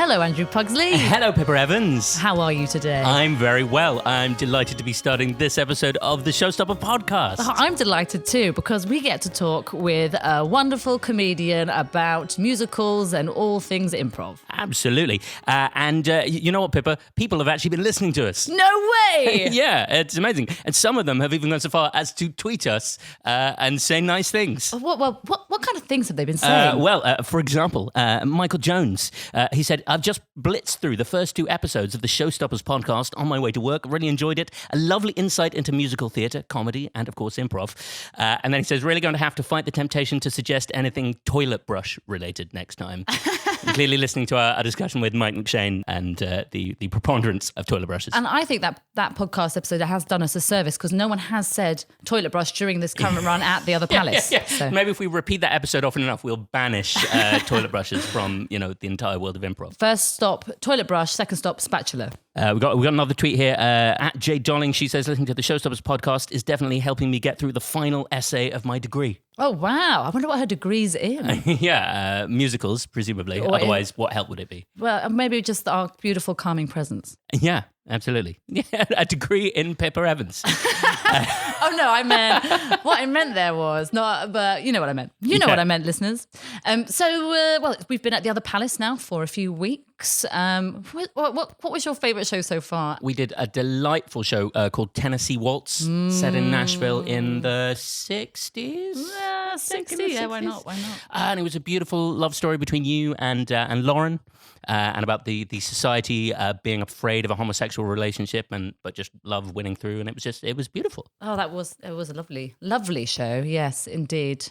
Hello, Andrew Pugsley. Hello, Pippa Evans. How are you today? I'm very well. I'm delighted to be starting this episode of the Showstopper podcast. I'm delighted too, because we get to talk with a wonderful comedian about musicals and all things improv. Absolutely. And you know what, Pippa? People have actually been listening to us. No way! Yeah, it's amazing. And some of them have even gone so far as to tweet us and say nice things. What kind of things have they been saying? For example, Michael Jones, he said, I've just blitzed through the first 2 episodes of the Showstoppers podcast on my way to work. Really enjoyed it. A lovely insight into musical theatre, comedy, and of course improv. And then he says, really going to have to fight the temptation to suggest anything toilet brush related next time. Clearly listening to our discussion with Mike McShane and the preponderance of toilet brushes. And I think that podcast episode has done us a service, because no one has said toilet brush during this current run at the other palace. Yeah. So. Maybe if we repeat that episode often enough, we'll banish toilet brushes from the entire world of improv. First stop, toilet brush. Second stop, spatula. We got another tweet here at Jade Dolling. She says, listening to the Showstoppers podcast is definitely helping me get through the final essay of my degree. Oh, wow. I wonder what her degree's in. Yeah, musicals, presumably. Or otherwise, what help would it be? Well, maybe just our beautiful, calming presence. Yeah, absolutely. Yeah, a degree in Pippa Evans. Oh, no, I meant, what I meant there was not, but you know what I meant. You know what I meant, listeners. We've been at the other palace now for a few weeks. What was your favourite show so far? We did a delightful show called Tennessee Waltz, set in Nashville in the 60s. 60, yeah, why not? And it was a beautiful love story between you and Lauren, and about the society being afraid of a homosexual relationship, but just love winning through. And it was beautiful. Oh, it was a lovely show. Yes, indeed.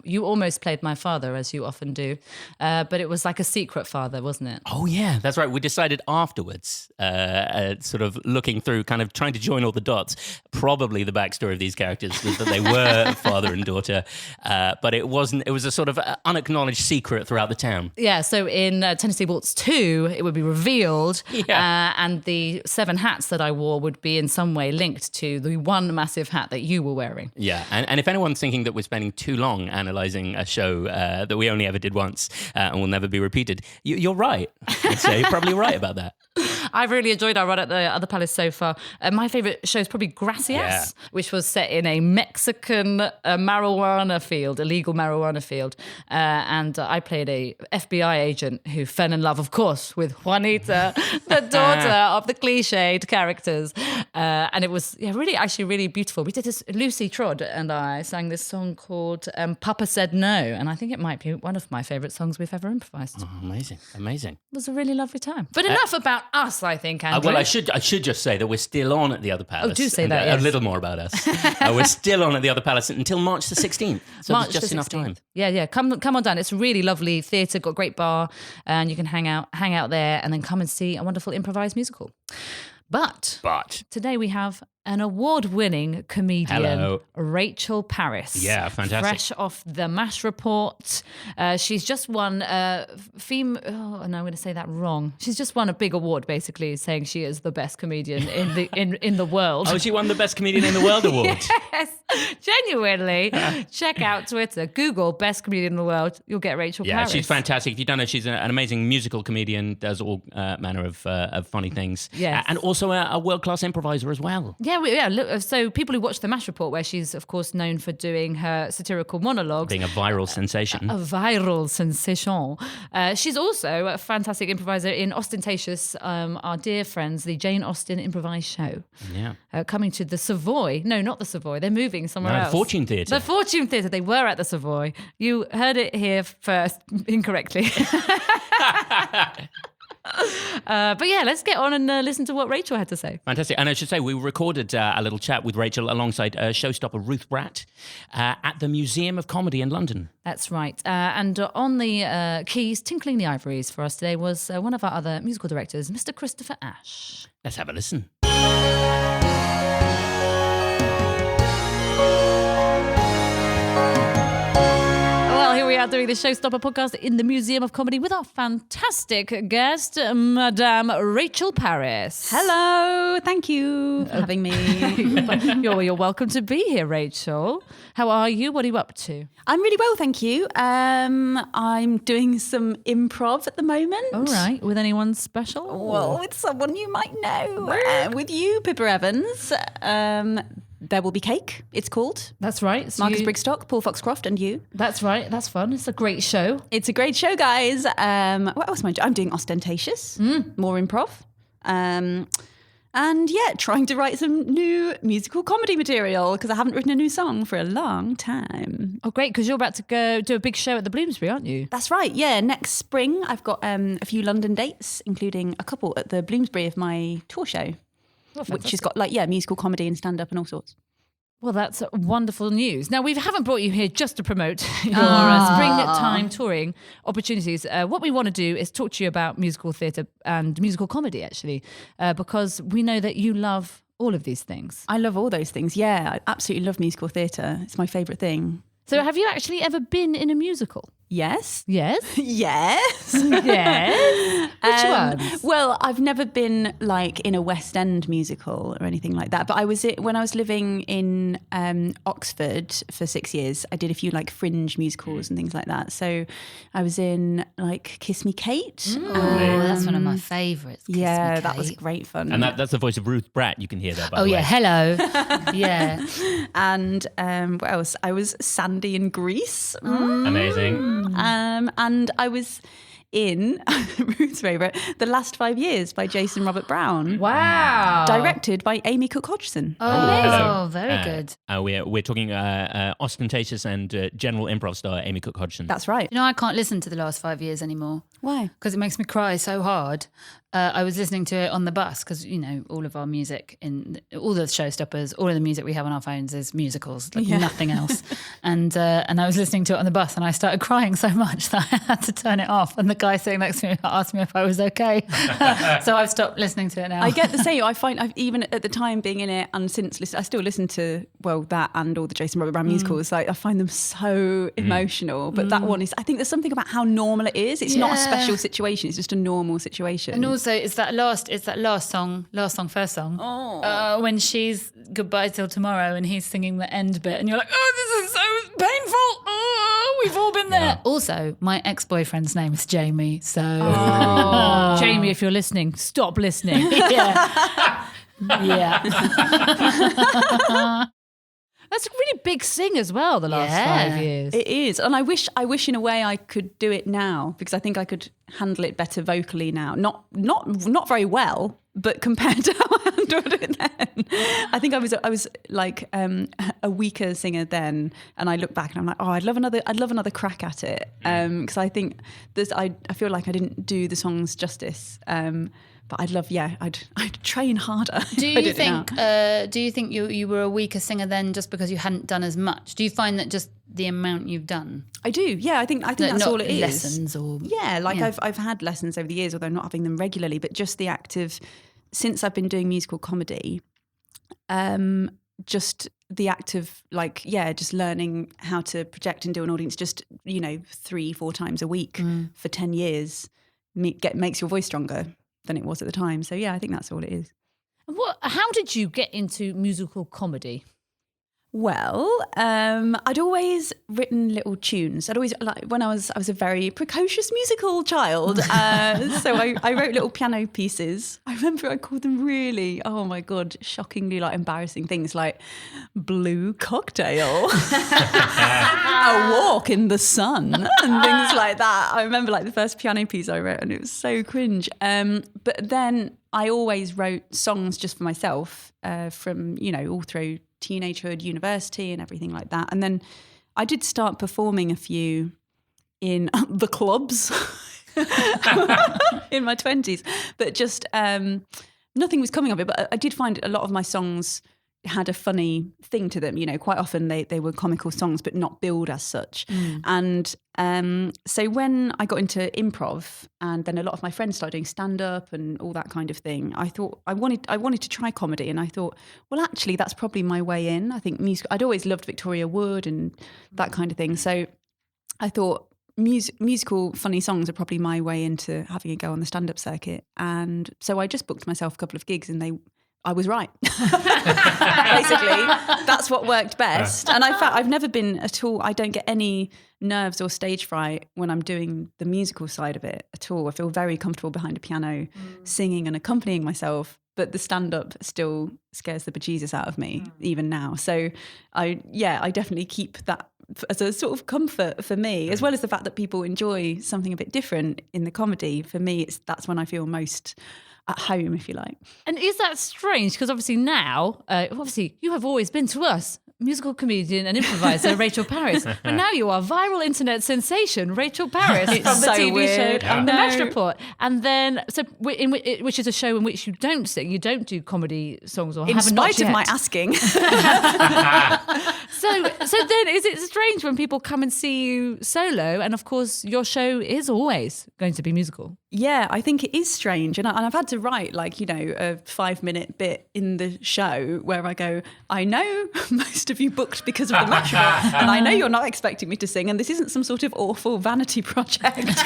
You almost played my father, as you often do, but it was like a secret father, wasn't it? Oh yeah, that's right. We decided afterwards, sort of looking through, kind of trying to join all the dots. Probably the backstory of these characters was that they were father and daughter, but it wasn't. It was a sort of unacknowledged secret throughout the town. Yeah. So in Tennessee Waltz 2, it would be revealed, and the 7 hats that I wore would be in some way linked to the one massive hat that you were wearing. Yeah, and if anyone's thinking that we're spending too long analysing a show that we only ever did once and will never be repeated, you're right. I'd say you're probably right about that. I've really enjoyed our run at the other palace so far. My favourite show is probably Gracias, which was set in a Mexican marijuana field, illegal marijuana field. And I played a FBI agent who fell in love, of course, with Juanita, the daughter of the cliched characters. And it was really beautiful. We did this, Lucy Trod and I sang this song called Papa Said No. And I think it might be one of my favourite songs we've ever improvised. Oh, amazing. It was a really lovely time. But enough about us, I think, Andrew. Well, I should just say that we're still on at the other palace. Oh, do say that, yes. A little more about us. We're still on at the other palace until March the 16th. So there's just enough time. Yeah. Come on down. It's a really lovely theatre, got a great bar, and you can hang out there and then come and see a wonderful improvised musical. But today we have an award-winning comedian, Rachel Parris. Yeah, fantastic. Fresh off the MASH report. She's just won I'm going to say that wrong. She's just won a big award, basically, saying she is the best comedian in the world. Oh, she won the Best Comedian in the World award. Yes, genuinely. Check out Twitter, Google Best Comedian in the World. You'll get Rachel Parris. Yeah, she's fantastic. If you don't know, she's an amazing musical comedian, does all manner of funny things. Yes. And also a world-class improviser as well. So people who watch the MASH report, where she's, of course, known for doing her satirical monologues. Being a viral sensation. A viral sensation. She's also a fantastic improviser in Ostentatious, our dear friends, the Jane Austen Improvised Show. Yeah. Coming to the Savoy. No, not the Savoy. They're moving somewhere else. The Fortune Theatre. The Fortune Theatre. They were at the Savoy. You heard it here first, incorrectly. But yeah, let's get on and listen to what Rachel had to say. Fantastic. And I should say, we recorded a little chat with Rachel alongside showstopper Ruth Bratt at the Museum of Comedy in London. That's right. And on the keys, tinkling the ivories for us today was one of our other musical directors, Mr. Christopher Ash. Let's have a listen. about doing the Showstopper podcast in the Museum of Comedy with our fantastic guest, Madame Rachel Parris. Hello, thank you for having me. You're welcome to be here, Rachel. How are you? What are you up to? I'm really well, thank you. I'm doing some improv at the moment. All right. With anyone special? Well, with someone you might know. With you, Pippa Evans. There Will Be Cake, it's called. That's right. So Marcus Brigstock, Paul Foxcroft, and you. That's right. That's fun. It's a great show. It's a great show, guys. What else am I doing? I'm doing Ostentatious, more improv. And yeah, trying to write some new musical comedy material because I haven't written a new song for a long time. Oh, great, because you're about to go do a big show at the Bloomsbury, aren't you? That's right, yeah. Next spring, I've got a few London dates, including a couple at the Bloomsbury of my tour show, which has got musical comedy and stand-up and all sorts. Well, that's wonderful news. Now, we haven't brought you here just to promote your springtime touring opportunities. What we want to do is talk to you about musical theatre and musical comedy, actually, because we know that you love all of these things. I love all those things, yeah. I absolutely love musical theatre. It's my favourite thing. So have you actually ever been in a musical? Yes. Yes? Yes. Yes. Which ones? Well, I've never been like in a West End musical or anything like that. But when I was living in Oxford for 6 years, I did a few like fringe musicals and things like that. So I was in like Kiss Me Kate. That's one of my favourites. Yeah, that was great fun. And that's the voice of Ruth Bratt you can hear there, by the way. Oh, yeah. Hello. Yeah. And what else? I was Sandy in Grease. Amazing. And I was in Ruth's favourite, The Last 5 Years by Jason Robert Brown. Wow. Directed by Amy Cook Hodgson. Oh, very good. We're talking Ostentatious and general improv star Amy Cook Hodgson. That's right. You know, I can't listen to The Last 5 Years anymore. Why? Because it makes me cry so hard. I was listening to it on the bus because, you know, all of our music, all the Showstoppers, all of the music we have on our phones is musicals, like nothing else. And I was listening to it on the bus and I started crying so much that I had to turn it off. And the guy sitting next to me asked me if I was okay. So I've stopped listening to it now. I get the same. I find I've even at the time being in it and since I still listen to, that and all the Jason Robert Brown musicals. Like I find them so emotional. But that one is, I think there's something about how normal it is. It's not a special situation. It's just a normal situation. And also it's that last song, first song, when she's Goodbye Till Tomorrow and he's singing the end bit and you're like, oh, this is so painful. Oh, we've all been there. Yeah. Also, my ex-boyfriend's name is Jamie, so Jamie, if you're listening, stop listening. Yeah. That's a really big sing as well, the last 5 years. It is. And I wish in a way I could do it now because I think I could handle it better vocally now. Not very well, but compared to how I handled it then. I think I was like a weaker singer then and I look back and I'm like, I'd love another crack at it. Because I think I feel like I didn't do the songs justice. But I'd train harder. Do you think you were a weaker singer then just because you hadn't done as much? Do you find that just the amount you've done? I do. Yeah, I think that's all it is. Lessons or I've had lessons over the years, although not having them regularly. But just the act of since I've been doing musical comedy, just the act of just learning how to project and do an audience, just 3-4 times a week for 10 years, makes your voice stronger than it was at the time. So yeah, I think that's all it is. How did you get into musical comedy? Well, I'd always written little tunes. I'd always when I was a very precocious musical child. So I wrote little piano pieces. I remember I called them really, oh my God, shockingly embarrassing things like Blue Cocktail, A Walk in the Sun, and things like that. I remember the first piano piece I wrote and it was so cringe. But then I always wrote songs just for myself from, all through teenagehood, university and everything like that. And then I did start performing a few in the clubs in my 20s, but just nothing was coming of it. But I did find a lot of my songs had a funny thing to them. Quite often they were comical songs, but not billed as such. And so when I got into improv, and then a lot of my friends started doing stand-up and all that kind of thing, I thought I wanted to try comedy, and I thought, well, actually, that's probably my way in. I think music. I'd always loved Victoria Wood and that kind of thing. So I thought, musical funny songs are probably my way into having a go on the stand-up circuit. And so I just booked myself a couple of gigs and I was right. Basically, that's what worked best. And I've never been at all, I don't get any nerves or stage fright when I'm doing the musical side of it at all. I feel very comfortable behind a piano, singing and accompanying myself. But the stand-up still scares the bejesus out of me, even now. So I definitely keep that as a sort of comfort for me, as well as the fact that people enjoy something a bit different in the comedy. For me, that's when I feel most at home, if you like. And is that strange? Because obviously now, you have always been to us, musical comedian and improviser Rachel Parris. But now you are viral internet sensation Rachel Parris from the so TV weird. show The Match Report. And then, which is a show in which you don't sing, you don't do comedy songs, or In haven't not spite of yet. my asking. So then is it strange when people come and see you solo? And of course, your show is always going to be musical. Yeah, I think it is strange. And I've had to write a 5-minute bit in the show where I go, I know most of you booked because of the Match Report, and I know you're not expecting me to sing, and this isn't some sort of awful vanity project.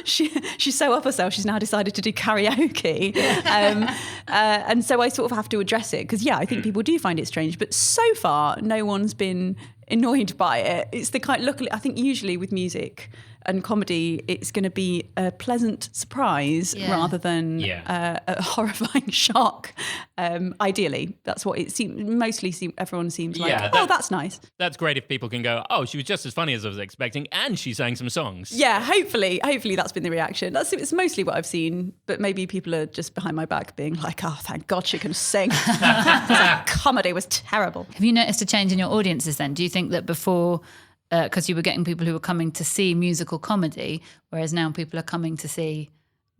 She's so up herself, she's now decided to do karaoke. And so I sort of have to address it because, I think people do find it strange. But so far, no one's been annoyed by it. It's the kind, luckily, I think usually with music and comedy, it's going to be a pleasant surprise rather than a horrifying shock. Ideally, that's what it seems. Everyone seems like, that's nice. That's great if people can go, oh, she was just as funny as I was expecting, and she sang some songs. Yeah, hopefully that's been the reaction. It's mostly what I've seen, but maybe people are just behind my back being like, oh, thank God she can sing. Comedy was terrible. Have you noticed a change in your audiences then? Do you think that before, because you were getting people who were coming to see musical comedy, whereas now people are coming to see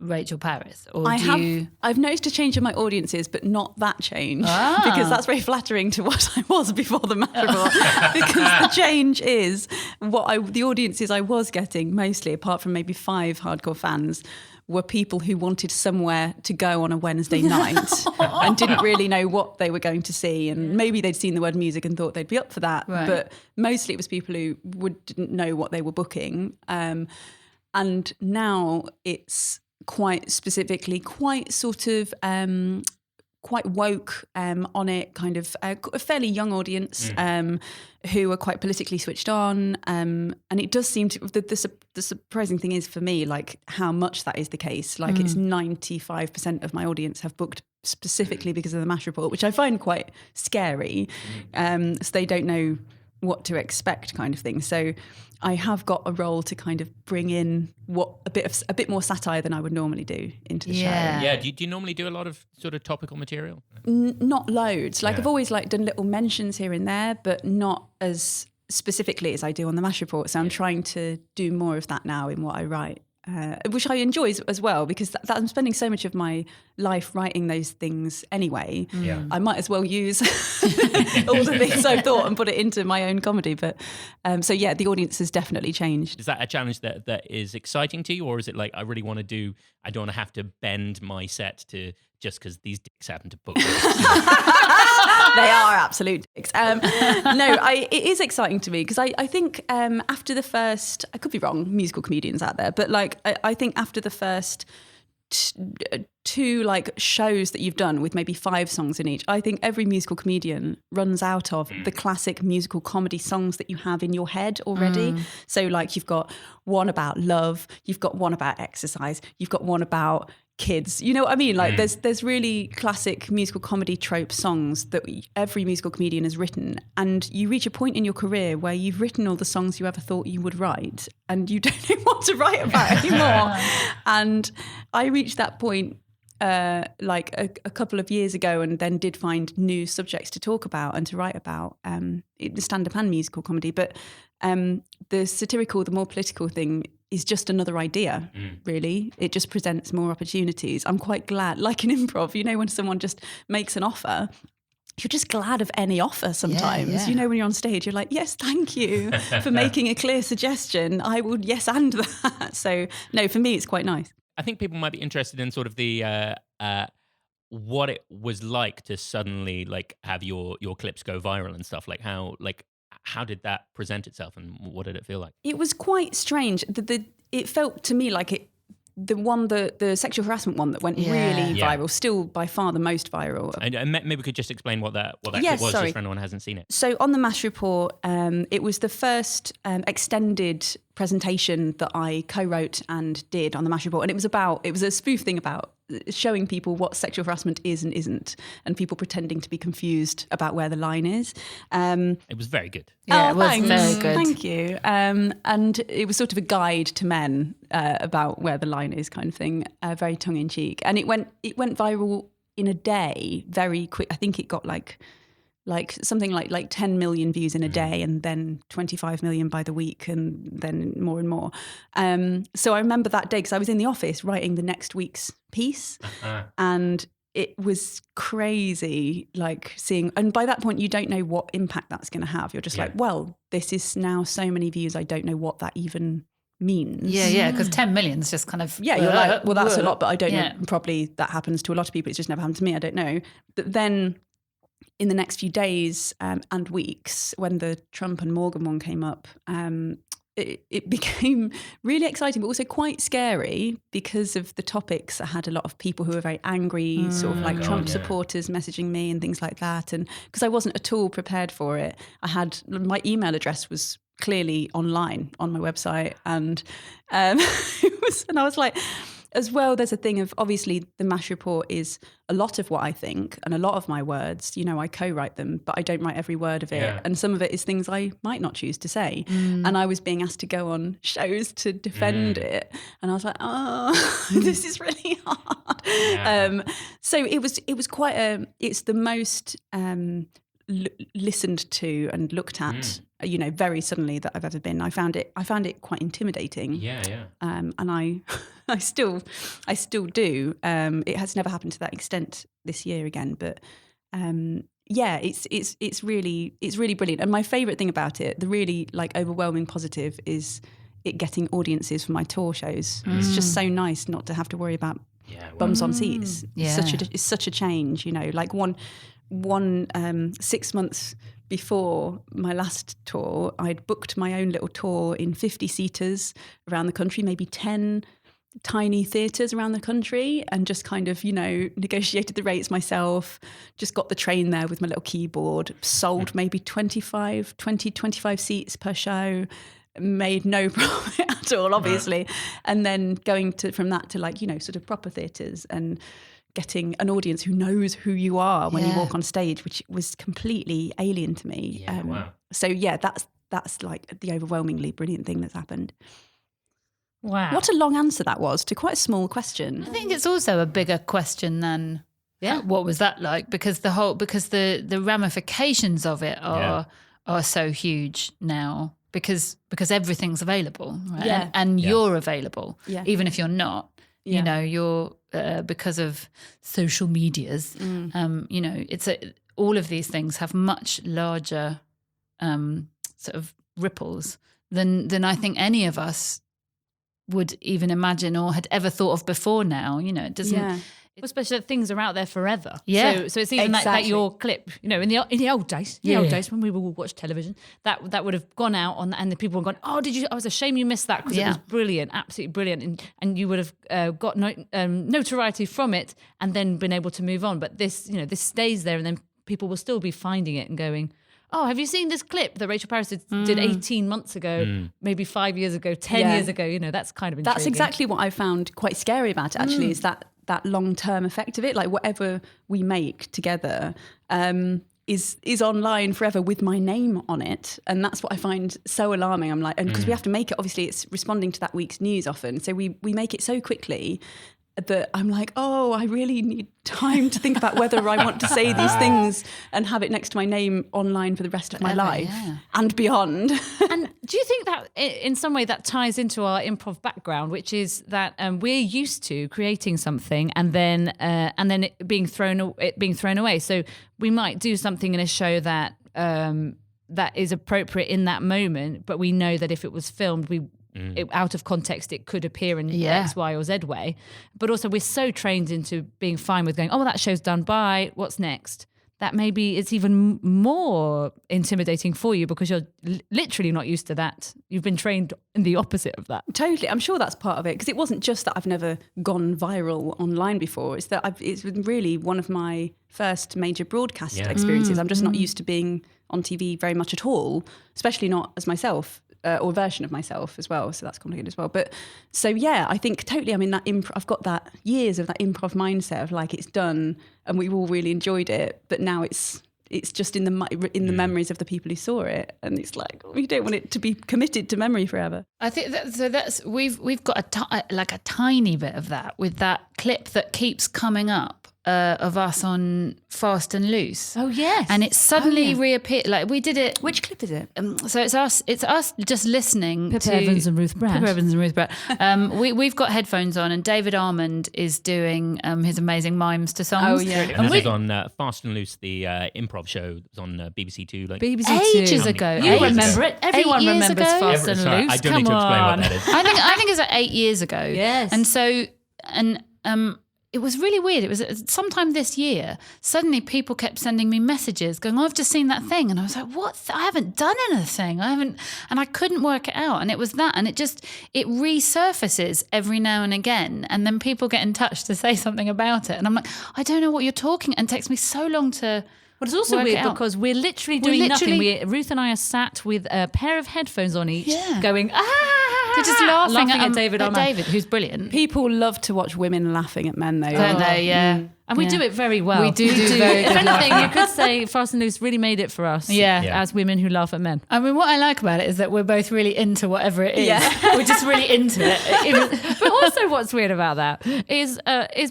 Rachel Parris? Or I've noticed a change in my audiences, but not that change, because that's very flattering to what I was before the Match Report. Because the change is the audiences I was getting mostly, apart from maybe 5 hardcore fans, were people who wanted somewhere to go on a Wednesday night and didn't really know what they were going to see. And maybe they'd seen the word music and thought they'd be up for that. Right. But mostly it was people who didn't know what they were booking. And now it's quite specifically, quite sort of... quite woke on it, kind of a fairly young audience who are quite politically switched on. And it does seem to, the surprising thing is for me, like how much that is the case. Like it's 95% of my audience have booked specifically because of the Match Report, which I find quite scary. So they don't know what to expect, kind of thing. So I have got a role to kind of bring in a bit more satire than I would normally do into the show. Yeah. Do you normally do a lot of sort of topical material? Not loads. I've always done little mentions here and there, but not as specifically as I do on the Match Report. So I'm trying to do more of that now in what I write. Which I enjoy as well, because that I'm spending so much of my life writing those things anyway. Yeah. I might as well use all the things I've thought and put it into my own comedy. But the audience has definitely changed. Is that a challenge that is exciting to you, or is it like I don't want to have to bend my set to just because these dicks happen to book They are absolute dicks. It is exciting to me because I think after the first, I could be wrong, musical comedians out there, but I think after the first two shows that you've done with maybe 5 songs in each, I think every musical comedian runs out of the classic musical comedy songs that you have in your head already. So you've got one about love, you've got one about exercise, you've got one about kids, you know what I mean? There's really classic musical comedy trope songs that every musical comedian has written, and you reach a point in your career where you've written all the songs you ever thought you would write and you don't know what to write about anymore. And I reached that point a couple of years ago, and then did find new subjects to talk about and to write about, the stand-up and musical comedy. But the satirical, the more political thing is just another idea, really. It just presents more opportunities. I'm quite glad, like in improv, when someone just makes an offer, you're just glad of any offer sometimes. Yeah. When you're on stage, you're like, yes, thank you for making a clear suggestion. I would yes and that. So, no, for me, it's quite nice. I think people might be interested in sort of the what it was like to suddenly have your clips go viral and stuff. how did that present itself, and what did it feel like? It was quite strange. It felt to me like the sexual harassment one that went really viral, still by far the most viral. And maybe we could just explain what that clip was, just for anyone who hasn't seen it. So on the MASH report, it was the first extended presentation that I co-wrote and did on the MASH report, and it was a spoof thing about showing people what sexual harassment is and isn't, and people pretending to be confused about where the line is. It was very good. Yeah, it was thanks. very good. Thank you. And it was sort of a guide to men about where the line is, kind of thing, very tongue in cheek. And it went viral in a day, very quick. I think it got like something like 10 million views in a day, and then 25 million by the week, and then more and more. So I remember that day because I was in the office writing the next week's piece, and it was crazy, like seeing, and by that point you don't know what impact that's going to have. You're just like, well, this is now so many views, I don't know what that even means. Yeah, because 10 million is just kind of... Yeah, you're like, well, that's a lot, but I don't know. Probably that happens to a lot of people. It's just never happened to me. I don't know. But then in the next few days and weeks, when the Trump and Morgan one came up, it became really exciting, but also quite scary because of the topics. I had a lot of people who were very angry, sort of like Trump supporters messaging me and things like that. And because I wasn't at all prepared for it, my email address was clearly online on my website. And and I was like, as well, there's a thing of, obviously the MASH report is a lot of what I think and a lot of my words, I co-write them, but I don't write every word of it. Yeah. And some of it is things I might not choose to say. And I was being asked to go on shows to defend it. And I was like, this is really hard. Yeah. So it was quite it's the most listened to and looked at, very suddenly that I've ever been. I found it quite intimidating. Yeah. And I still do. It has never happened to that extent this year again, but it's really brilliant. And my favourite thing about it, the really overwhelming positive, is it getting audiences for my tour shows. It's just so nice not to have to worry about bums on seats. Yeah. It's such a change. One 6 months before my last tour, I'd booked my own little tour in 50 seaters around the country, maybe 10 tiny theatres around the country, and just kind of, negotiated the rates myself, just got the train there with my little keyboard, sold maybe 25 seats per show, made no profit at all, obviously. And then going from that to sort of proper theatres and getting an audience who knows who you are when you walk on stage, which was completely alien to me. So that's like the overwhelmingly brilliant thing that's happened. Wow. What a long answer that was to quite a small question. I think it's also a bigger question than what was that like, because the ramifications of it are so huge now, because everything's available, right? Yeah. And you're available, even if you're not. Yeah. You're because of social medias. It's all of these things have much larger sort of ripples than I think any of us would even imagine or had ever thought of before now. It doesn't... Yeah. Especially that things are out there forever. Yeah. So it's even like your clip, in the old days, when we would watch television, that would have gone out and the people would have gone, I was ashamed you missed that because it was brilliant, absolutely brilliant. And you would have got notoriety from it and then been able to move on. But this stays there, and then people will still be finding it and going, oh, have you seen this clip that Rachel Parris did 18 months ago, maybe 5 years ago, 10 years ago? That's kind of intriguing. That's exactly what I found quite scary about it, actually, is that long-term effect of it. Like whatever we make together is online forever with my name on it. And that's what I find so alarming. I'm like, and because we have to make it, obviously it's responding to that week's news often. So we make it so quickly that I'm like, I really need time to think about whether I want to say these things and have it next to my name online for the rest of my life and beyond. And do you think that in some way that ties into our improv background, which is that we're used to creating something and then it being thrown away? So we might do something in a show that is appropriate in that moment, but we know that if it was filmed, out of context, it could appear in X, Y, or Z way. But also, we're so trained into being fine with going, that show's done. Bye. What's next? that maybe it's even more intimidating for you because you're literally not used to that. You've been trained in the opposite of that. Totally. I'm sure that's part of it, because it wasn't just that I've never gone viral online before. It's that it's been really one of my first major broadcast experiences. I'm just not used to being on TV very much at all, especially not as myself. Or version of myself as well, so that's complicated as well. But so yeah, I think totally. I mean, that I've got that years of that improv mindset of like it's done, and we've all really enjoyed it. But now it's just in the memories of the people who saw it, and it's like we don't want it to be committed to memory forever. I think that's we've got a tiny bit of that with that clip that keeps coming up of us on Fast and Loose. Oh yes, and it suddenly reappeared. Like we did it. Which clip is it? So it's us just listening Pippa to Evans and Ruth Brad. Pippa Evans and Ruth Brad. We've got headphones on, and David Armand is doing his amazing mimes to songs. Oh yeah, And this was on Fast and Loose, the improv show that was on BBC Two. Like BBC ages Two. ago. You remember it? Everyone 8 years remembers ago? Fast and Sorry, Loose. I don't Come need to explain on. what that is. I think it's like 8 years ago. Yes. And so it was really weird. It was sometime this year. Suddenly, people kept sending me messages going, "Oh, I've just seen that thing," and I was like, "What? I haven't done anything. I haven't," and I couldn't work it out. And it was that, and it resurfaces every now and again, and then people get in touch to say something about it, and I'm like, I don't know what you're talking, and it takes me so long to. But it's also work weird it out. because we're literally doing nothing. Ruth and I are sat with a pair of headphones on each, going, They're just laughing at David Armand. David, who's brilliant. People love to watch women laughing at men, though. Don't they? Yeah. And we do it very well. We do very If good anything, you could say Fast and Loose really made it for us as women who laugh at men. I mean, what I like about it is that we're both really into whatever it is. We're just really into it. But also what's weird about that is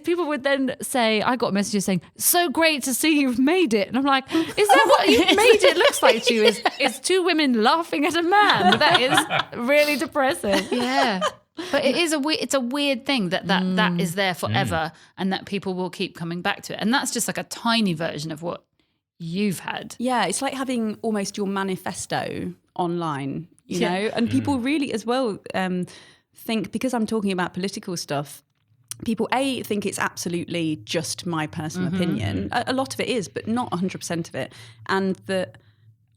people would then say, I got messages saying, "So great to see you've made it." And I'm like, is that what you've made it looks like to you? Is two women laughing at a man? That is really depressing. Yeah. But it's a weird thing that is there forever and that people will keep coming back to it. And that's just like a tiny version of what you've had. Yeah, it's like having almost your manifesto online, you know? And people really as well think, because I'm talking about political stuff, people think it's absolutely just my personal opinion. A lot of it is, but not 100% of it. And that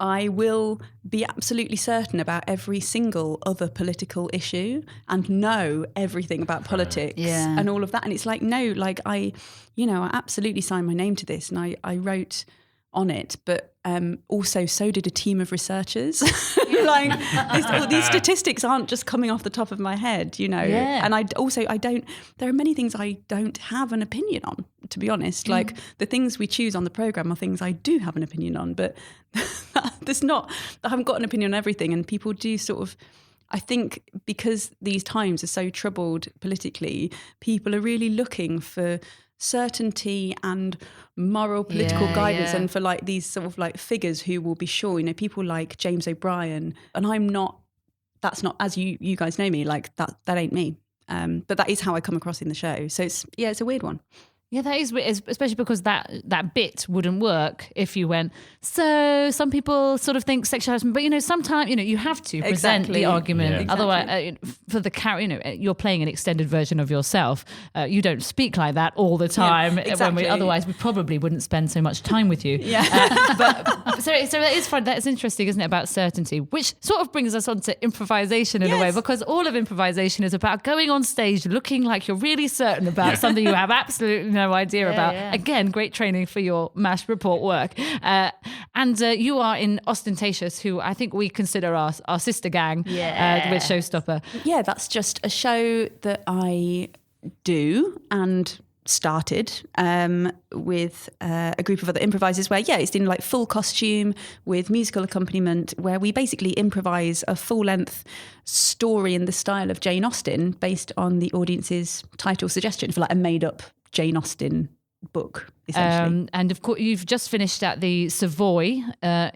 I will be absolutely certain about every single other political issue and know everything about politics and all of that. And it's like, no, like I absolutely signed my name to this, and I wrote on it, but also so did a team of researchers. Like these statistics aren't just coming off the top of my head, you know. Yeah. And there are many things I don't have an opinion on, to be honest. Like the things we choose on the programme are things I do have an opinion on, but I haven't got an opinion on everything. And people do sort of, I think because these times are so troubled politically, people are really looking for certainty and moral political guidance and for like these sort of like figures who will be sure, you know, people like James O'Brien. And that's not, as you guys know me, like that ain't me. But that is how I come across in the show. So it's a weird one. Yeah, that is, especially because that bit wouldn't work if you went, so some people sort of think sexual harassment, but, you know, sometimes, you know, you have to present the argument. Yeah. Otherwise, for the character, you know, you're playing an extended version of yourself. You don't speak like that all the time. Yeah, exactly. Otherwise, we probably wouldn't spend so much time with you. Yeah. So that is fun. That's interesting, isn't it, about certainty, which sort of brings us on to improvisation in a way, because all of improvisation is about going on stage looking like you're really certain about something you have absolutely no idea about. Yeah. Again, great training for your MASH report work. And you are in Ostentatious, who I think we consider our sister gang with Showstopper. Yeah, that's just a show that I do and started with a group of other improvisers where, it's in like full costume with musical accompaniment, where we basically improvise a full-length story in the style of Jane Austen based on the audience's title suggestion for like a made-up Jane Austen book, essentially. And of course, you've just finished at the Savoy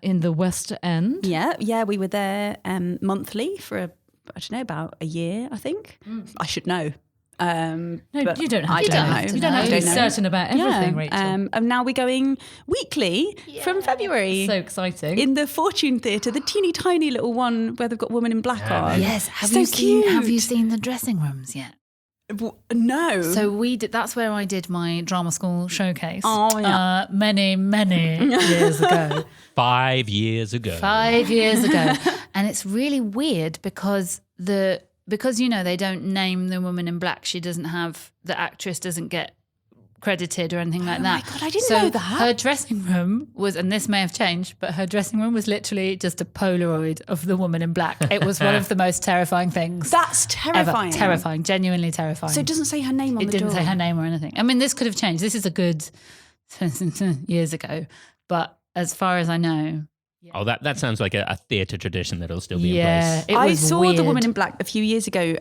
in the West End. Yeah, we were there monthly for about a year, I think. I should know. No, but you don't have I to don't know. know. You don't have to I be don't know. certain about everything, Rachel. And now we're going weekly from February. So exciting. In the Fortune Theatre, the teeny tiny little one where they've got Woman in Black on. Yes. Have you seen the dressing rooms yet? No. So we did. That's where I did my drama school showcase. Oh, yeah. Many years ago. 5 years ago. 5 years ago, and it's really weird because you know they don't name the woman in black. She doesn't have the actress doesn't get credited or anything like that. Oh my God, I didn't so know that. Her dressing room was, and this may have changed, but her dressing room was literally just a Polaroid of the woman in black. It was one of the most terrifying things. That's terrifying. Ever. Terrifying, genuinely terrifying. So it doesn't say her name on the door. It didn't say her name or anything. I mean, this could have changed. This is a good years ago, but as far as I know. Oh, that sounds like a theatre tradition that'll still be in Yeah, place. it I was saw weird. The Woman in Black a few years ago.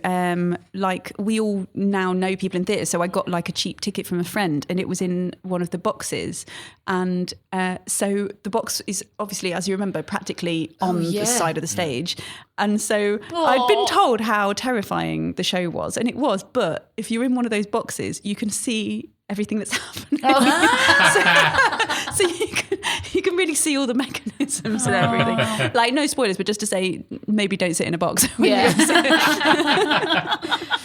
Like we all now know people in theatre, so I got like a cheap ticket from a friend, and it was in one of the boxes. And so the box is obviously, as you remember, practically on the side of the stage. And so I'd been told how terrifying the show was, and it was. But if you're in one of those boxes, you can see everything that's happening. So you can really see all the mechanisms and everything. Like, no spoilers, but just to say, maybe don't sit in a box.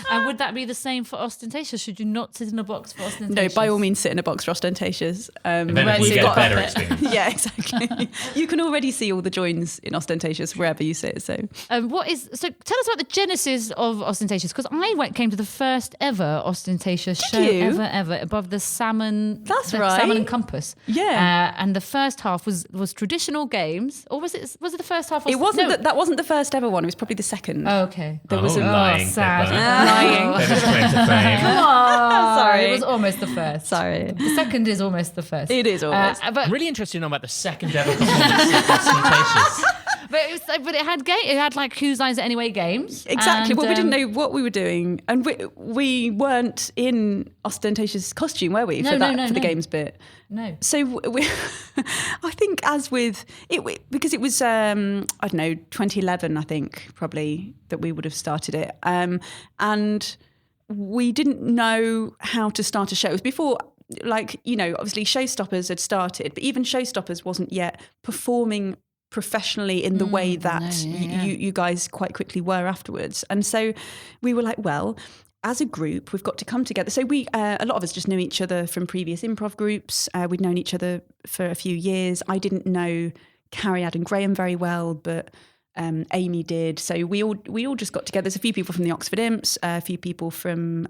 And would that be the same for Ostentatious? Should you not sit in a box for Ostentatious? No, by all means, sit in a box for Ostentatious. And then we get a better experience. Yeah, exactly. You can already see all the joins in Ostentatious wherever you sit. So, so tell us about the genesis of Ostentatious, because I came to the first ever Ostentatious show you? ever above the Salmon. That's the right. Salmon and Compass. Yeah. And the first half was traditional games, or was it the first half? it wasn't. That wasn't the first ever one. It was probably the second. Oh, okay. There was a lying. sad. Pippa. Lying. That is claim to fame. Sorry. It was almost the first. Sorry. The second is almost the first. It is almost. But I'm really interested to know about the second ever performance of Ostentatious. But it had like Whose Lines It Anyway games. Exactly. And, Well, we didn't know what we were doing, and we weren't in Ostentatious costume, were we? For the games bit. No. So we, I think, as with it, because it was I don't know, 2011, I think probably that we would have started it, and we didn't know how to start a show. It was before. Like, you know, obviously Showstoppers had started, but even Showstoppers wasn't yet performing professionally in the way that you guys quite quickly were afterwards. And so we were like, well, as a group, we've got to come together. So we, a lot of us just knew each other from previous improv groups. We'd known each other for a few years. I didn't know Carrie, Ad and Graham very well, but Amy did. So we all just got together. There's a few people from the Oxford Imps, a few people from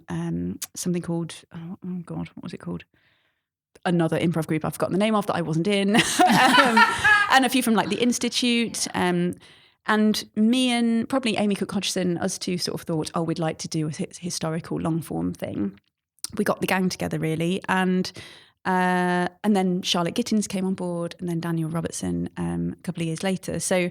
something called, oh God, what was it called? Another improv group I've forgotten the name of that I wasn't in. And a few from like the Institute. And me and probably Amy Cook-Hodgson, us two sort of thought, oh, we'd like to do a historical long form thing. We got the gang together really. And then Charlotte Gittins came on board, and then Daniel Robertson a couple of years later. So,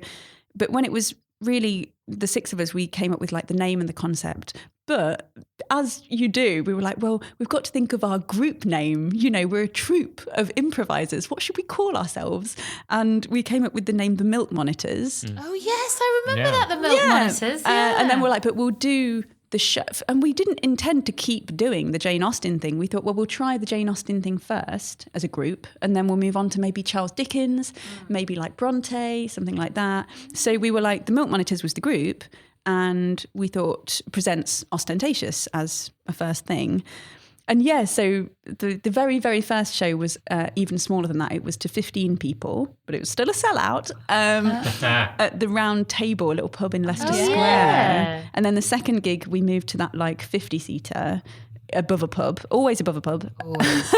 but when it was really the six of us, we came up with like the name and the concept. But as you do, we were like, well, we've got to think of our group name. You know, we're a troupe of improvisers. What should we call ourselves? And we came up with the name The Milk Monitors. Oh, yes, I remember that, the Milk Monitors. Yeah. And then we're like, but we'll do the show. And we didn't intend to keep doing the Jane Austen thing. We thought, well, we'll try the Jane Austen thing first as a group, and then we'll move on to maybe Charles Dickens, maybe like Bronte, something like that. So we were like, the Milk Monitors was the group, and we thought presents Ostentatious as a first thing. And yeah, so the very, very first show was even smaller than that. It was to 15 people, but it was still a sellout at the Round Table, a little pub in Leicester Square. Yeah. And then the second gig, we moved to that like 50-seater above a pub, always above a pub. Always.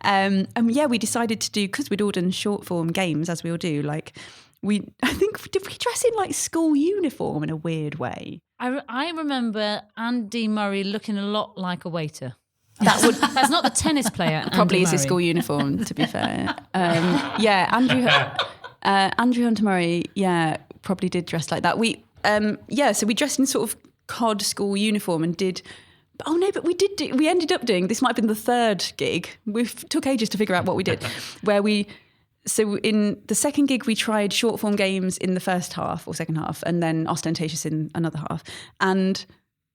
And yeah, we decided to do, because we'd all done short form games, as we all do, like I think, did we dress in like school uniform in a weird way? I remember Andy Murray looking a lot like a waiter. That's not the tennis player. Probably Andy is his Murray. school uniform, to be fair. Yeah, Andrew Hunter Murray, yeah, probably did dress like that. So we dressed in sort of COD school uniform and did. Oh no, but we ended up doing, this might have been the third gig. We took ages to figure out what we did, so in the second gig, we tried short form games in the first half or second half, and then Ostentatious in another half. And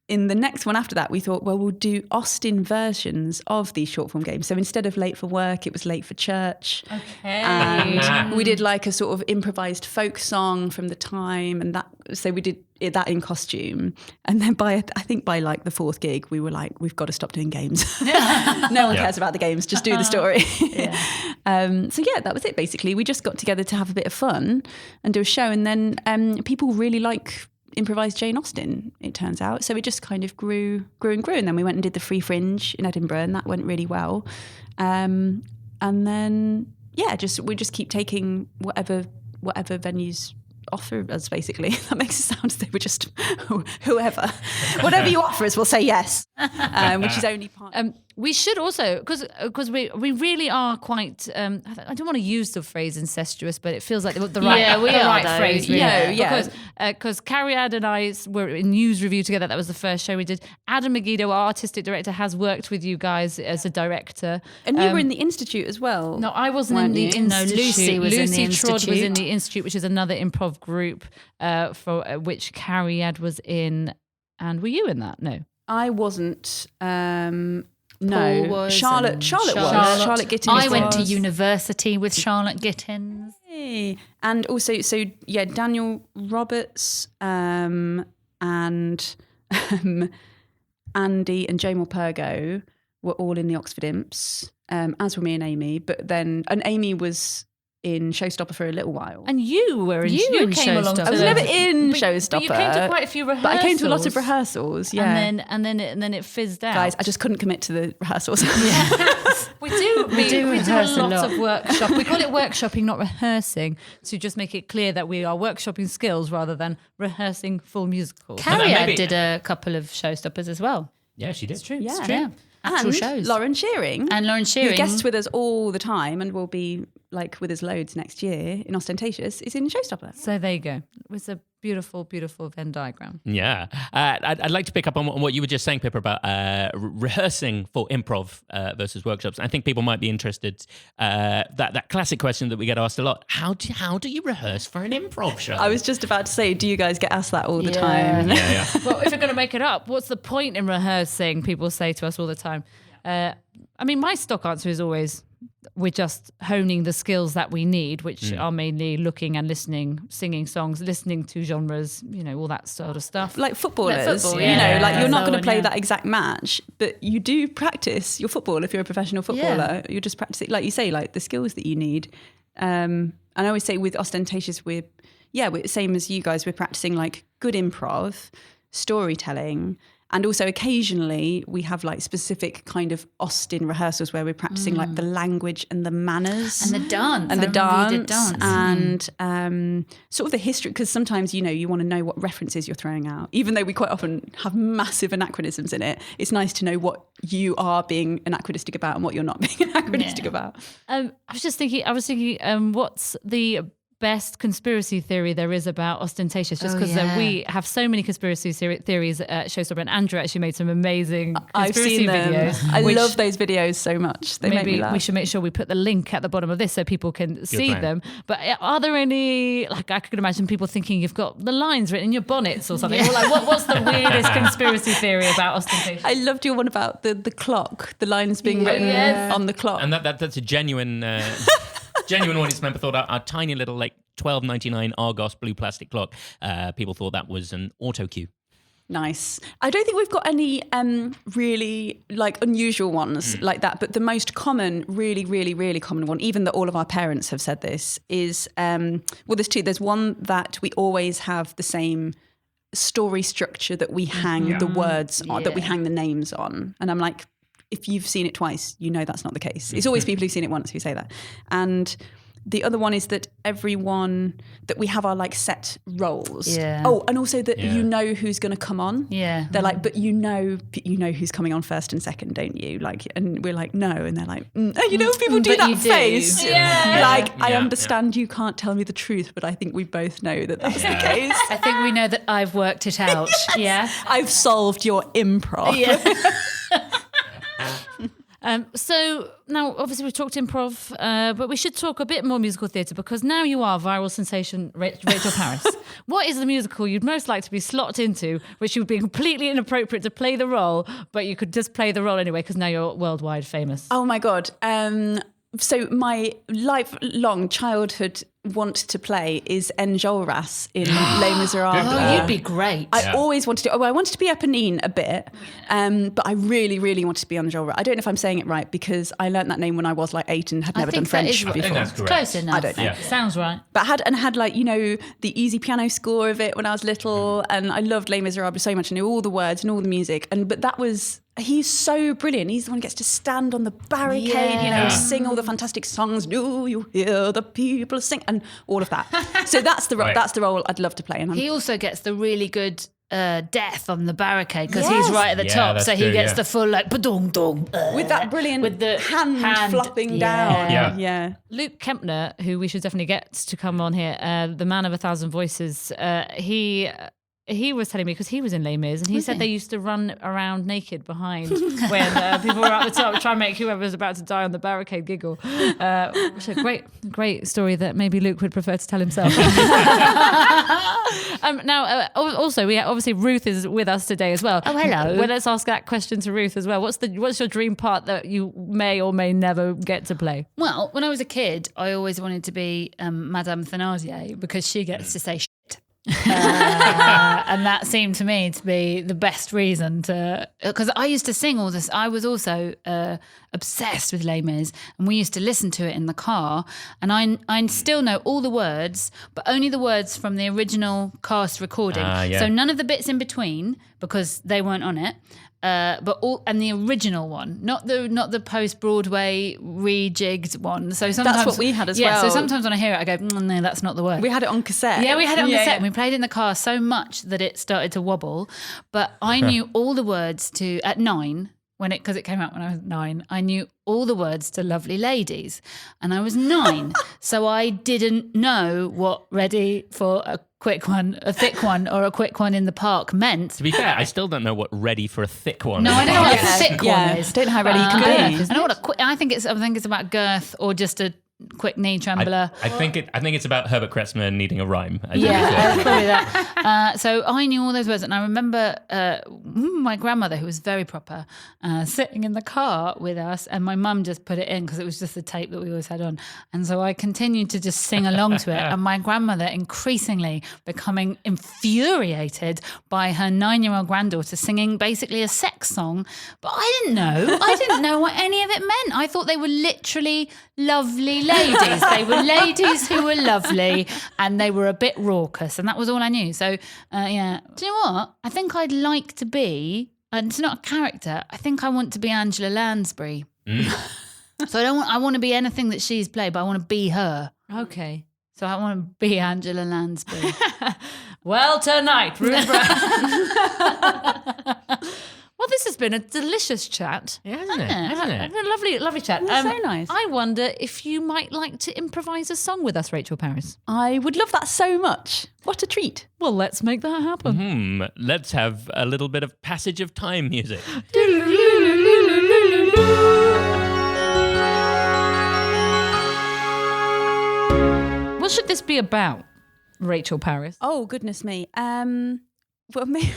in the next one after that, we thought, well, we'll do Austin versions of these short form games. So instead of Late for Work, it was Late for Church. Okay. And we did like a sort of improvised folk song from the time, and that so we did that in costume, and then I think by like the 4th gig, we were like, we've got to stop doing games. No one cares about the games, just do the story. So yeah, that was it basically. We just got together to have a bit of fun and do a show, and then people really like improvised Jane Austen, it turns out. So it just kind of grew and grew, and then we went and did the Free Fringe in Edinburgh, and that went really well. And then we just keep taking whatever venues offer us, basically. That makes it sound as though we're just whatever you offer us, we'll say yes, which is only part. We should also, because we really are quite. I don't want to use the phrase incestuous, but it feels like the right phrase. Really. Because Carriad and I were in News Review together. That was the first show we did. Adam Megiddo, our artistic director, has worked with you guys as a director, and you were in the Institute as well. No, I wasn't in the Institute. No, Lucy was in the Institute. Trod was in the Institute, which is another improv group for which Carriad was in. And were you in that? No, I wasn't. Paul was, Charlotte was. Charlotte Gittins. I went to university with Charlotte Gittins. Hey. And also, Daniel Roberts and Andy and Joe Morpurgo were all in the Oxford Imps, as were me and Amy. But then, and Amy was in Showstopper for a little while. And you were in you came along. I was never in Showstopper. But you came to quite a few rehearsals. But I came to a lot of rehearsals, yeah. And then it fizzed out. Guys, I just couldn't commit to the rehearsals. We do rehearse a lot of workshop. We call it workshopping, not rehearsing, to just make it clear that we are workshopping skills rather than rehearsing full musicals. Carriad did a couple of Showstoppers as well. Yeah, she did. It's true. Yeah. It's true. Yeah. Actual shows. Lauren Shearing. Who who guests with us all the time and will be like with us loads next year in Ostentatious, is in Showstopper. So there you go. It was a beautiful, beautiful Venn diagram. Yeah. I'd like to pick up on what you were just saying, Pippa, about rehearsing for improv versus workshops. I think people might be interested. That classic question that we get asked a lot: How do you rehearse for an improv show? I was just about to say, do you guys get asked that all the time? Yeah. Well, if you're going to make it up, what's the point in rehearsing? People say to us all the time. I mean, my stock answer is always, we're just honing the skills that we need, which are mainly looking and listening, singing songs, listening to genres, all that sort of stuff. Like footballers, Like football, yeah. you're not going to play that exact match, but you do practice your football if you're a professional footballer. You're just practicing, like you say, like the skills that you need. And I always say with Ostentatious, we're same as you guys, we're practicing like good improv, storytelling. And also occasionally we have like specific kind of Austin rehearsals where we're practicing like the language and the manners. And the dance. And the dance. And sort of the history, because sometimes, you want to know what references you're throwing out. Even though we quite often have massive anachronisms in it, it's nice to know what you are being anachronistic about and what you're not being anachronistic about. I was thinking, what's the best conspiracy theory there is about Ostentatious, just because we have so many conspiracy theories at Showstopper, and Andrew actually made some amazing conspiracy videos. I love those videos so much. They make me laugh. We should make sure we put the link at the bottom of this so people can see them. But are there any, like I could imagine people thinking you've got the lines written in your bonnets or something. Or like, what's the weirdest conspiracy theory about Ostentatious? I loved your one about the clock, the lines being written on the clock. And that's a genuine audience member thought our tiny little like $12.99 Argos blue plastic clock. People thought that was an auto cue. Nice. I don't think we've got any really like unusual ones like that, but the most common, really, really, really common one, even that all of our parents have said this, is there's two. There's one that we always have the same story structure that we hang the words on, that we hang the names on, and I'm like, if you've seen it twice, that's not the case. It's always people who've seen it once who say that. And the other one is that that we have our like set roles. Yeah. Oh, and also that who's going to come on. Yeah. They're like, but you know who's coming on first and second, don't you? Like, and we're like, no. And they're like, people do that face. Yeah. Like, I understand you can't tell me the truth, but I think we both know that that's the case. I think we know that I've worked it out. Yeah. I've solved your improv. Yeah. So now, obviously, we've talked improv, but we should talk a bit more musical theatre, because now you are viral sensation Rachel Parris. What is the musical you'd most like to be slotted into, which would be completely inappropriate to play the role, but you could just play the role anyway because now you're worldwide famous? Oh my God. So my lifelong childhood want to play is Enjolras in Les Miserables. Oh, you'd be great. I always wanted to. Well, I wanted to be Eponine a bit, but I really, really wanted to be Enjolras. I don't know if I'm saying it right because I learnt that name when I was like 8 and had never done French before. I think that's correct. Close enough. I don't know. Yeah. Sounds right. But had like, you know, the easy piano score of it when I was little, and I loved Les Miserables so much. I knew all the words and all the music, but that was. He's so brilliant. He's the one who gets to stand on the barricade, you know, sing all the fantastic songs. Do you hear the people sing? And all of that. So that's the role I'd love to play. And He also gets the really good death on the barricade because he's right at the top, so he gets the full like ba-dong dong with that brilliant with the hand flopping down. Yeah. Luke Kempner, who we should definitely get to come on here, the man of 1,000 voices, he was telling me, because he was in Les Mis, and he said they used to run around naked behind when people were at the top, try and make whoever was about to die on the barricade giggle. Which is a great story that maybe Luke would prefer to tell himself. Also, we obviously Ruth is with us today as well. Oh, hello. Well, let's ask that question to Ruth as well. What's your dream part that you may or may never get to play? Well, when I was a kid, I always wanted to be Madame Thénardier because she gets to say shit. And that seemed to me to be the best reason to, because I used to sing all this. I was also obsessed with Les Mis, and we used to listen to it in the car, and I still know all the words, but only the words from the original cast recording. So none of the bits in between because they weren't on it. But all, and the original one, not the post-Broadway rejigged one. So sometimes that's what we had as well. Yeah, so sometimes when I hear it, I go, no, that's not the word. We had it on cassette. Yeah, we had it on cassette. And we played it in the car so much that it started to wobble. But I knew all the words to at 9 because it came out when I was 9. I knew all the words to Lovely Ladies, and I was 9, so I didn't know what ready for a quick one, a thick one, or a quick one in the park meant. To be fair, I still don't know what ready for a thick one. No, I don't know what a thick one is. Don't know how ready you can be. I know what a quick. I think it's about girth or just a quick knee trembler. I think it's about Herbert Kretzmer needing a rhyme. Yeah, probably that. So I knew all those words, and I remember my grandmother, who was very proper, sitting in the car with us, and my mum just put it in because it was just the tape that we always had on, and so I continued to just sing along to it, and my grandmother increasingly becoming infuriated by her 9-year-old granddaughter singing basically a sex song, but I didn't know what any of it meant. I thought they were literally lovely ladies. They were ladies who were lovely, and they were a bit raucous, and that was all I knew. So, yeah. Do you know what? I think I'd like to be, and it's not a character, I think I want to be Angela Lansbury. So I want to be anything that she's played, but I want to be her. Okay. So I want to be Angela Lansbury. Well, tonight, Ruth Well, this has been a delicious chat. Yeah, hasn't it? A lovely, lovely chat. So nice. I wonder if you might like to improvise a song with us, Rachel Parris. I would love that so much. What a treat. Well, let's make that happen. Let's have a little bit of Passage of Time music. What should this be about, Rachel Parris? Oh, goodness me. Well, maybe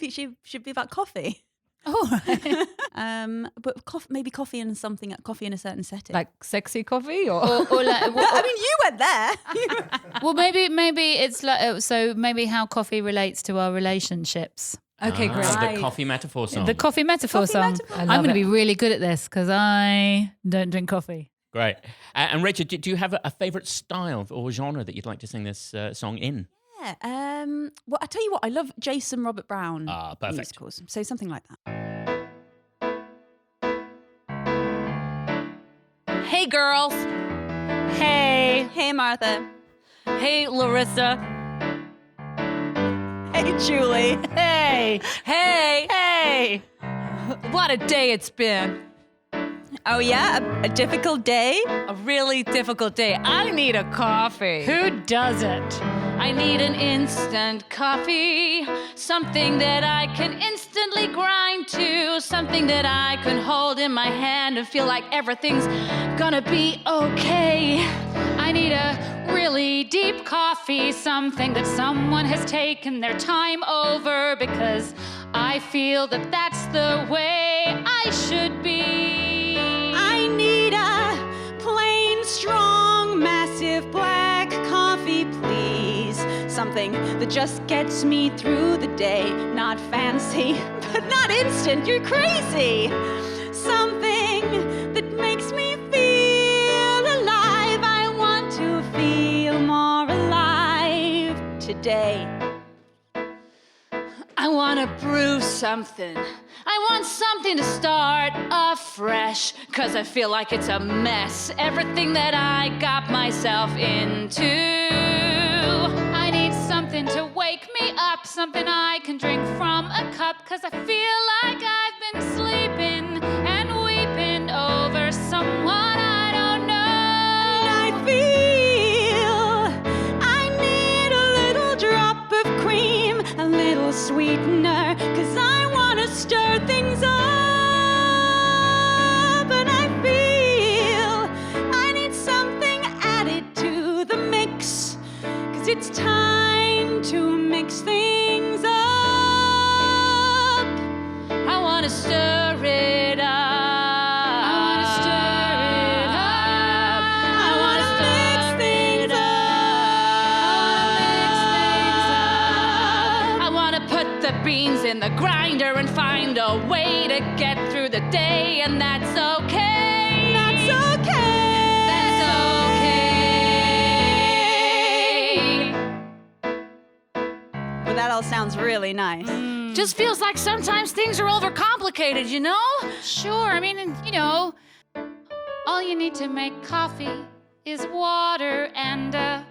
it should be about coffee. Oh, right. But maybe coffee in a certain setting. Like sexy coffee, or Or like, I mean, you went there. well, maybe it's like so. Maybe how coffee relates to our relationships. okay, great. The coffee metaphor song. The coffee metaphor song. metaphor. I'm going to be really good at this because I don't drink coffee. Great. And Rachel, do you have a favourite style or genre that you'd like to sing this song in? Yeah. Well, I tell you what, I love Jason Robert Brown Perfect. musicals. So something like that. Hey, girls. Hey, Martha. Hey, Larissa. Hey, Julie. Hey, hey, hey. What a day it's been. Oh, yeah? A difficult day? A really difficult day. I need a coffee. Who doesn't? I need an instant coffee, something that I can instantly grind to, something that I can hold in my hand and feel like everything's gonna be okay. I need a really deep coffee, something that someone has taken their time over because I feel that that's the way I should be. I need a plain, strong, massive black something that just gets me through the day. Not fancy, but not instant, you're crazy. Something that makes me feel alive. I want to feel more alive today. I want to brew something. I want something to start afresh, 'cause I feel like it's a mess, everything that I got myself into. I need something to wake me up, something I can drink from a cup, 'cause I feel like I've been sleeping and weeping over someone I don't know. I feel I need a little drop of cream, a little sweetener, 'cause I want to stir things up. And I feel I need something added to the mix, 'cause it's time to mix things up. I want to stir it up. I want to stir it up. I want to mix things up. I want to put the beans in the grinder and find a way to get through the day, and that's okay. That's okay. That's okay. But that all sounds really nice. Just feels like sometimes things are overcomplicated, you know? Sure, I mean, you know, all you need to make coffee is water and a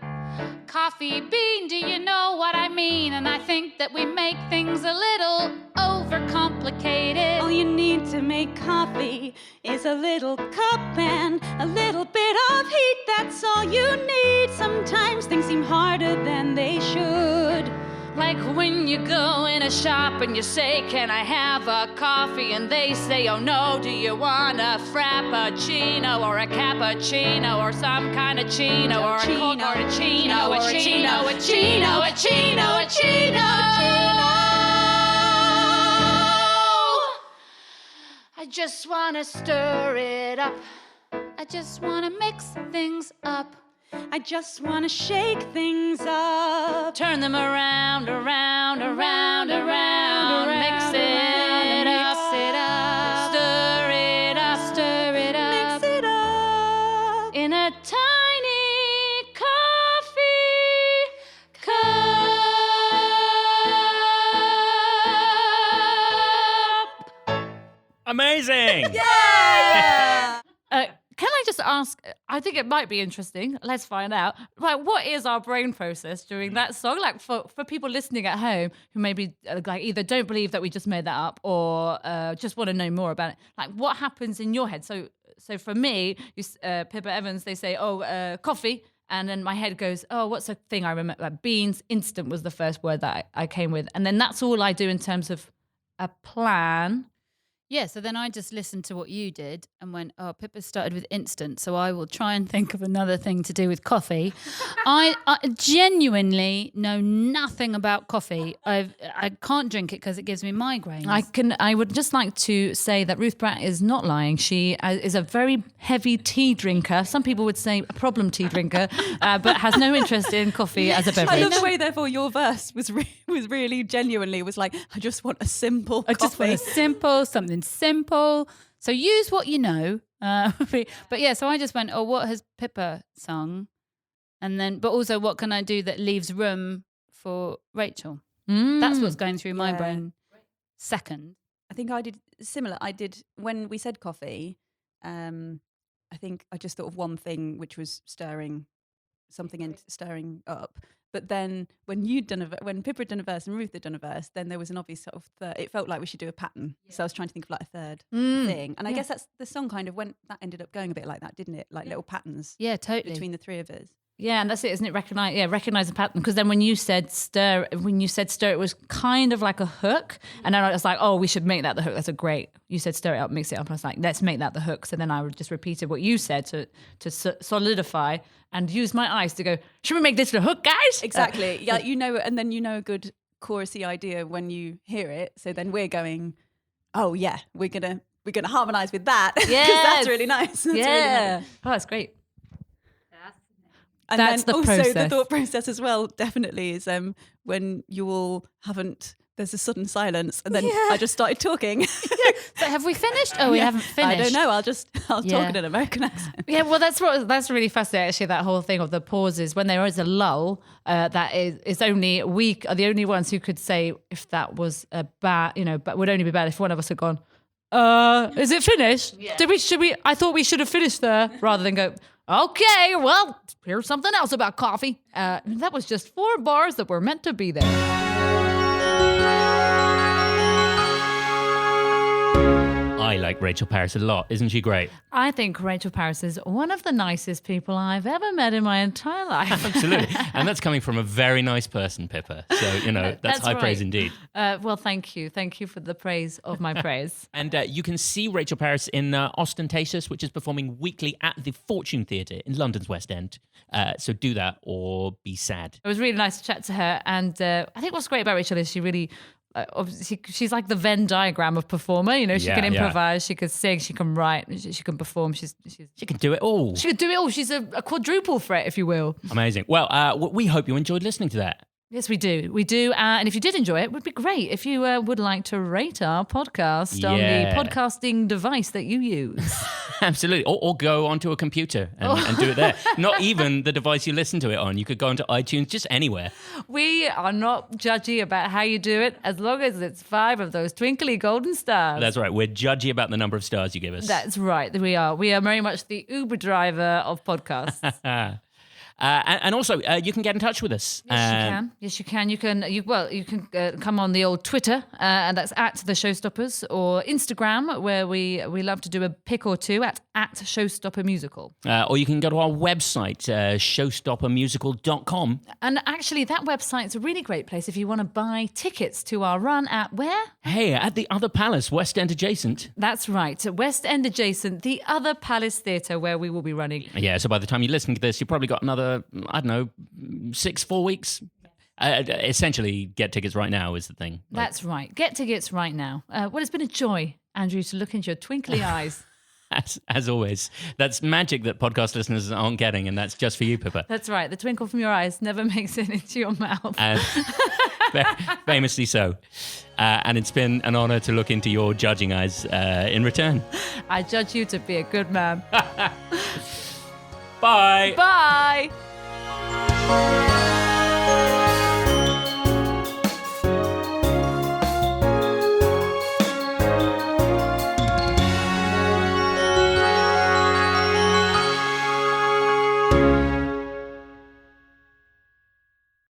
coffee bean. Do you know what I mean? And I think that we make things a little overcomplicated. All you need to make coffee is a little cup and a little bit of heat. That's all you need. Sometimes things seem harder than they should. Like when you go in a shop and you say, can I have a coffee? And they say, oh no, do you want a frappuccino or a cappuccino or some kind of chino or a corpuccino, a chino, a chino, a chino, a chino. I just want to stir it up. I just want to mix things up. I just want to shake things up. Turn them around, around, around, around. Mix it up, stir it up, stir it up. Mix it up. In a tiny coffee cup. Amazing. Can I just ask, I think it might be interesting, let's find out, like, what is our brain process during that song? Like, for people listening at home who maybe like either don't believe that we just made that up or just want to know more about it, like, what happens in your head? So for me, Pippa Evans, they say, coffee, and then my head goes, oh, what's a thing I remember? Like, beans, instant was the first word that I came with. And then that's all I do in terms of a plan. Yeah, so then I just listened to what you did and went, oh, Pippa started with instant, so I will try and think of another thing to do with coffee. I genuinely know nothing about coffee. I can't drink it because it gives me migraines. I would just like to say that Ruth Bratt is not lying. She is a very heavy tea drinker. Some people would say a problem tea drinker, but has no interest in coffee as a beverage. I love the way, therefore, your verse was really genuinely was like, I just want a simple coffee. I just want a something simple. So use what you know. But yeah, so I just went, oh, what has Pippa sung? And then, but also what can I do that leaves room for Rachel? That's what's going through my brain second. I think I did similar. I did, when we said coffee, I think I just thought of one thing, which was stirring something and stirring up. But then when Pippa had done a verse and Ruth had done a verse, then there was an obvious sort of third. It felt like we should do a pattern. Yeah. So I was trying to think of like a third thing. And I guess that's the song kind of that ended up going a bit like that, didn't it? Like little patterns. Yeah, totally. Between the three of us. Yeah, and that's it, isn't it? Recognize the pattern. Because then when you said stir, it was kind of like a hook. And then I was like, oh, we should make that the hook. That's a great. You said stir it up, mix it up. I was like, let's make that the hook. So then I would just repeated what you said to solidify and use my eyes to go, should we make this the hook, guys? Exactly. Yeah, you know, and then you know a good chorusy idea when you hear it. So then we're going, oh yeah, we're gonna harmonise with that. Yeah, that's really nice. That's really nice. Oh, that's great. And That's then the also process. the thought process as well, definitely, is when you all haven't, there's a sudden silence, and then I just started talking. So have we finished? Oh, we haven't finished. I don't know. I'll talk in an American accent. Yeah, well, that's really fascinating. Actually, that whole thing of the pauses when there is a lull. That is only we are the only ones who could say if that was a bad, but would only be bad if one of us had gone. Is it finished? Yeah. Should we? I thought we should have finished there, rather than go. Okay, well, here's something else about coffee. That was just 4 bars that were meant to be there. I like Rachel Parris a lot. Isn't she great? I think Rachel Parris is one of the nicest people I've ever met in my entire life. Absolutely. And that's coming from a very nice person, Pippa. So, that's high praise indeed. Well, thank you. Thank you for the praise of my praise. And you can see Rachel Parris in Ostentatious, which is performing weekly at the Fortune Theatre in London's West End. So do that or be sad. It was really nice to chat to her. And I think what's great about Rachel is she really... obviously, she's like the Venn diagram of performer. She can improvise, she can sing, she can write, she can perform. She can do it all. She can do it all. She's a quadruple threat, if you will. Amazing. Well, we hope you enjoyed listening to that. Yes, we do. We do. And if you did enjoy it, it would be great if you would like to rate our podcast on the podcasting device that you use. Absolutely. Or go onto a computer and do it there. Not even the device you listen to it on. You could go onto iTunes, just anywhere. We are not judgy about how you do it, as long as it's 5 of those twinkly golden stars. That's right. We're judgy about the number of stars you give us. That's right. We are. We are very much the Uber driver of podcasts. And also, you can get in touch with us. Yes, you can. You can come on the old Twitter, and that's at the Showstoppers, or Instagram, where we love to do a pick or two at Showstopper Musical. Or you can go to our website, showstoppermusical.com. And actually, that website's a really great place if you want to buy tickets to our run at where? Hey, at the Other Palace, West End adjacent. That's right, West End adjacent, the Other Palace Theatre, where we will be running. Yeah, so by the time you listen to this, you've probably got another, 4 weeks. Essentially, get tickets right now is the thing. That's right. Get tickets right now. Well, it's been a joy, Andrew, to look into your twinkly eyes. As always. That's magic that podcast listeners aren't getting, and that's just for you, Pippa. That's right. The twinkle from your eyes never makes it into your mouth. And famously so. And it's been an honour to look into your judging eyes in return. I judge you to be a good man. Bye. Bye.